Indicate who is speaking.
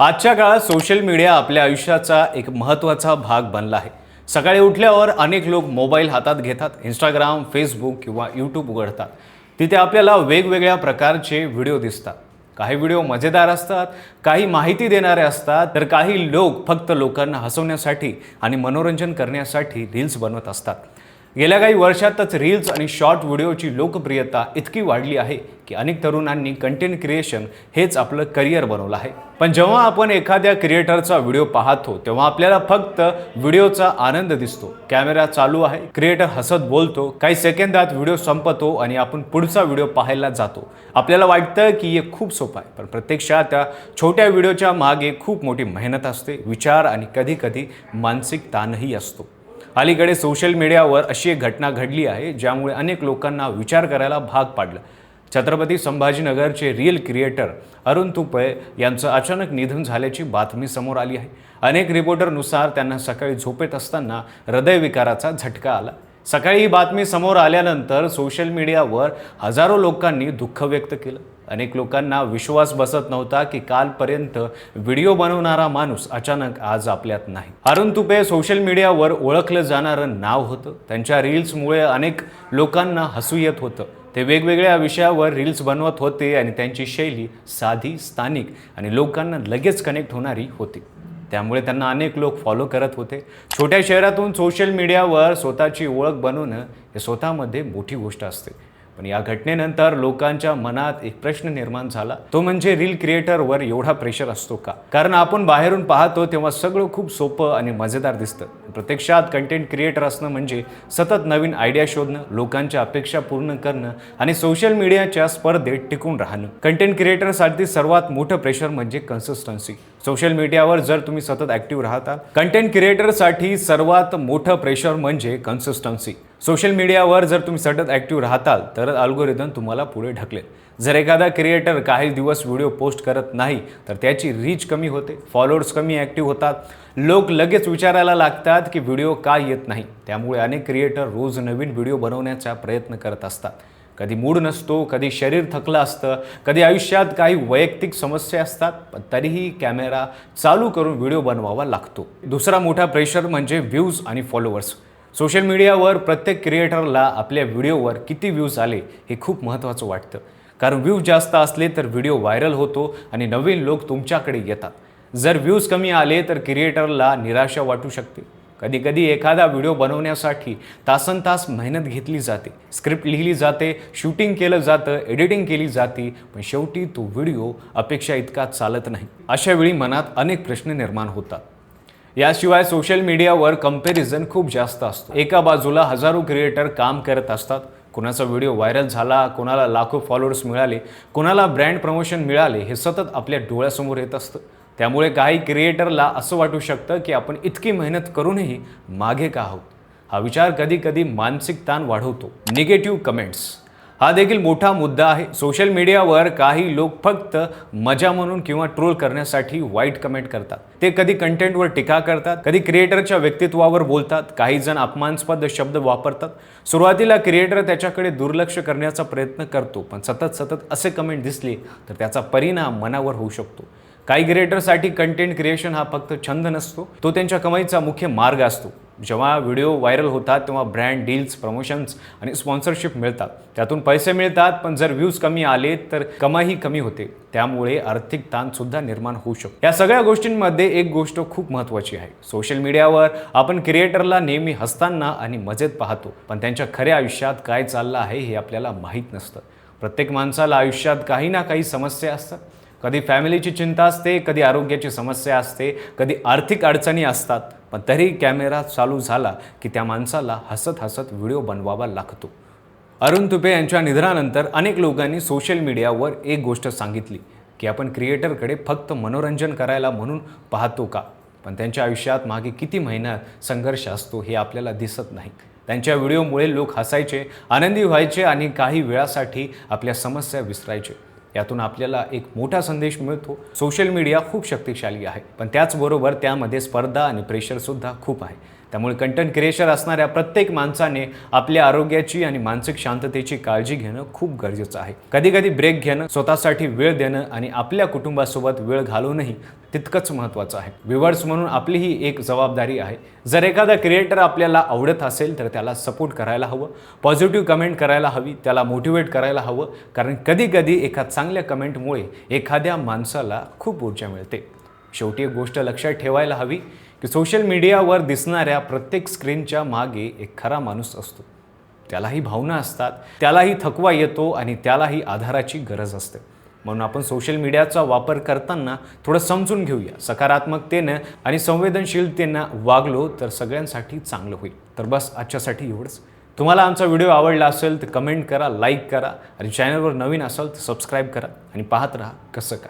Speaker 1: आजच्या काळात social media आपल्या आयुष्याचा एक महत्त्वाचा भाग बनला आहे. सकाळी उठल्यावर अनेक लोक मोबाईल हातात घेतात, इंस्टाग्राम, फेसबुक किंवा यूट्यूब उघडतात. तिथे आपल्याला वेगवेगळ्या प्रकारचे व्हिडिओ दिसतात. काही व्हिडिओ मजेदार असतात, काही माहिती देणारे असतात, तर काही लोक फक्त लोकांना हसवण्यासाठी आणि मनोरंजन करण्यासाठी रील्स बनवत असतात. गेल्या काही वर्षातच रील्स आणि शॉर्ट व्हिडिओची लोकप्रियता इतकी वाढली आहे की अनेक तरुणांनी कंटेंट क्रिएशन हेच आपलं करिअर बनवलं आहे. पण जेव्हा आपण एखाद्या क्रिएटरचा व्हिडिओ पाहतो तेव्हा आपल्याला फक्त व्हिडिओचा आनंद दिसतो. कॅमेरा चालू आहे, क्रिएटर हसत बोलतो, काही सेकंदात व्हिडिओ संपतो आणि आपण पुढचा व्हिडिओ पाहायला जातो. आपल्याला वाटतं की हे खूप सोपं आहे, पण प्रत्यक्षात त्या छोट्या व्हिडिओच्या मागे खूप मोठी मेहनत असते, विचार आणि कधीकधी मानसिक ताणही असतो. अलीकडे सोशल मीडियावर अशी एक घटना घडली आहे ज्यामुळे अनेक लोकांना विचार करायला भाग पाडलं. छत्रपती संभाजीनगरचे रील क्रिएटर अरुण तुपे यांचं अचानक निधन झाल्याची बातमी समोर आली आहे. अनेक रिपोर्टरनुसार त्यांना सकाळी झोपेत असताना हृदयविकाराचा झटका आला. सकाळी ही बातमी समोर आल्यानंतर सोशल मीडियावर हजारो लोकांनी दुःख व्यक्त केलं. अनेक लोकांना विश्वास बसत नव्हता की कालपर्यंत व्हिडिओ बनवणारा माणूस अचानक आज आपल्यात नाही. अरुण तुपे सोशल मीडियावर ओळखलं जाणारं नाव होतं. त्यांच्या रील्समुळे अनेक लोकांना हसू येत होतं. ते वेगवेगळ्या विषयावर रील्स बनवत होते आणि त्यांची शैली साधी, स्थानिक आणि लोकांना लगेच कनेक्ट होणारी होती. त्यामुळे त्यांना अनेक लोक फॉलो करत होते. छोट्या शहरातून सोशल मीडियावर स्वतःची ओळख बनवणं हे स्वतःमध्ये मोठी गोष्ट असते. पण या घटनेनंतर लोकांच्या मनात एक प्रश्न निर्माण झाला, तो म्हणजे रील क्रिएटरवर एवढा प्रेशर असतो का? कारण आपण बाहेरून पाहतो तेव्हा सगळं खूप सोपं आणि मजेदार दिसतं. प्रत्यक्षात कंटेंट क्रिएटर असणं म्हणजे सतत नवीन आयडिया शोधणं, लोकांच्या अपेक्षा पूर्ण करणं आणि सोशल मीडियाच्या स्पर्धेत टिकून राहणं. कंटेंट क्रिएटरसाठी सर्वात मोठं प्रेशर म्हणजे कन्सिस्टन्सी. सोशल मीडियावर जर तुम्ही सतत ॲक्टिव्ह राहता, कंटेंट क्रिएटरसाठी सर्वात मोठं प्रेशर म्हणजे कन्सिस्टन्सी. सोशल मीडियावर जर तुम्ही सतत ॲक्टिव्ह राहताल तर अल्गोरिदम तुम्हाला पुढे ढकलेल. जर एखादा क्रिएटर काही दिवस व्हिडिओ पोस्ट करत नाही तर त्याची रीच कमी होते, फॉलोअर्स कमी ॲक्टिव्ह होतात, लोक लगेच विचारायला लागतात की व्हिडिओ का येत नाही. त्यामुळे अनेक क्रिएटर रोज नवीन व्हिडिओ बनवण्याचा प्रयत्न करत असतात. कधी मूड नसतो, कधी शरीर थकलं असतं, कधी आयुष्यात काही वैयक्तिक समस्या असतात, पण तरीही कॅमेरा चालू करून व्हिडिओ बनवावा लागतो. दुसरा मोठा प्रेशर म्हणजे व्ह्यूज आणि फॉलोअर्स. सोशल मीडियावर प्रत्येक क्रिएटरला आपल्या व्हिडिओवर किती व्ह्यूज आले हे खूप महत्त्वाचं वाटतं. कारण व्ह्यूज जास्त असले तर व्हिडिओ व्हायरल होतो आणि नवीन लोक तुमच्याकडे येतात. जर व्ह्यूज कमी आले तर क्रिएटरला निराशा वाटू शकते. कधीकधी एखादा व्हिडिओ बनवण्यासाठी तासनतास मेहनत घेतली जाते, स्क्रिप्ट लिहिली जाते, शूटिंग केलं जातं, एडिटिंग केली जाते, पण शेवटी तो व्हिडिओ अपेक्षा इतका चालत नाही. अशा वेळी मनात अनेक प्रश्न निर्माण होतात. याशिवाय सोशल मीडियावर कंपॅरिझन खूप जास्त असतो. एका बाजूला हजारो क्रिएटर काम करत असतात. कोणाचा व्हिडिओ व्हायरल झाला, कोणाला लाखो फॉलोअर्स मिळाले, कोणाला ब्रँड प्रमोशन मिळाले, हे सतत आपल्या डोळ्यासमोर येत असतं. त्यामुळे काही क्रिएटरला असं वाटू शकतं की आपण इतकी मेहनत करूनही मागे का आहोत. हा विचार कधी कधी मानसिक ताण वाढवतो. निगेटिव्ह कमेंट्स हा देखील मोठा मुद्दा आहे. सोशल मीडियावर काही लोक फक्त मजा म्हणून किंवा ट्रोल करण्यासाठी वाईट कमेंट करतात. ते कधी कंटेंटवर टीका करतात, कधी क्रिएटरच्या व्यक्तित्वावर बोलतात, काही जण अपमानास्पद शब्द वापरतात. सुरुवातीला क्रिएटर त्याच्याकडे दुर्लक्ष करण्याचा प्रयत्न करतो, पण सतत असे कमेंट दिसले तर त्याचा परिणाम मनावर होऊ शकतो. काही क्रिएटरसाठी कंटेंट क्रिएशन हा फक्त छंद नसतो, तो त्यांच्या कमाईचा मुख्य मार्ग असतो. जेव्हा व्हिडिओ व्हायरल होतात तेव्हा ब्रँड डील्स, प्रमोशन्स आणि स्पॉन्सरशिप मिळतात, त्यातून पैसे मिळतात. पण जर व्ह्यूज कमी आले तर कमाईही कमी होते. त्यामुळे आर्थिक ताणसुद्धा निर्माण होऊ शकतो. या सगळ्या गोष्टींमध्ये एक गोष्ट खूप महत्त्वाची आहे. सोशल मीडियावर आपण क्रिएटरला नेहमी हसताना आणि मजेत पाहतो, पण त्यांच्या खऱ्या आयुष्यात काय चाललं आहे हे आपल्याला माहीत नसतं. प्रत्येक माणसाला आयुष्यात काही ना काही समस्या असतात. कधी फॅमिलीची चिंता असते, कधी आरोग्याची समस्या असते, कधी आर्थिक अडचणी असतात, पण तरी कॅमेरा चालू झाला की त्या माणसाला हसत व्हिडिओ बनवावा लागतो. अरुण तुपे यांच्या निधनानंतर अनेक लोकांनी सोशल मीडियावर एक गोष्ट सांगितली की आपण क्रिएटरकडे फक्त मनोरंजन करायला म्हणून पाहतो का, पण त्यांच्या आयुष्यात मागे किती मेहनत, संघर्ष असतो हे आपल्याला दिसत नाही. त्यांच्या व्हिडिओमुळे लोक हसायचे, आनंदी व्हायचे आणि काही वेळासाठी आपल्या समस्या विसरायचे. यातून आपल्याला एक मोठा संदेश मिळतो. सोशल मीडिया खूप शक्तिशाली आहे, पण त्याचबरोबर त्यामध्ये स्पर्धा आणि प्रेशरसुद्धा खूप आहे. त्यामुळे कंटेंट क्रिएटर असणाऱ्या प्रत्येक माणसाने आपल्या आरोग्याची आणि मानसिक शांततेची काळजी घेणं खूप गरजेचं आहे. कधी कधी ब्रेक घेणं, स्वतःसाठी वेळ देणं आणि आपल्या कुटुंबासोबत वेळ घालवणंही तितकंच महत्त्वाचं आहे. व्ह्यूअर्स म्हणून आपली ही एक जबाबदारी आहे. जर एखादा क्रिएटर आपल्याला आवडत असेल तर त्याला सपोर्ट करायला हवं, पॉझिटिव्ह कमेंट करायला हवी, त्याला मोटिवेट करायला हवं, कारण कधी कधी एका चांगल्या कमेंटमुळे एखाद्या माणसाला खूप ऊर्जा मिळते. शेवटी एक गोष्ट लक्षात ठेवायला हवी की सोशल मीडियावर दिसणाऱ्या प्रत्येक स्क्रीनच्या मागे एक खरा माणूस असतो. त्यालाही भावना असतात, त्यालाही थकवा येतो आणि त्यालाही आधाराची गरज असते. म्हणून आपण सोशल मीडियाचा वापर करताना थोडं समजून घेऊया. सकारात्मकतेनं आणि संवेदनशीलतेनं वागलो तर सगळ्यांसाठी चांगलं होईल. तर बस आजच्यासाठी एवढंच. तुम्हाला आमचा व्हिडिओ आवडला असेल तर कमेंट करा, लाईक करा आणि चॅनलवर नवीन असाल तर सबस्क्राईब करा आणि पाहत राहा कसं काय.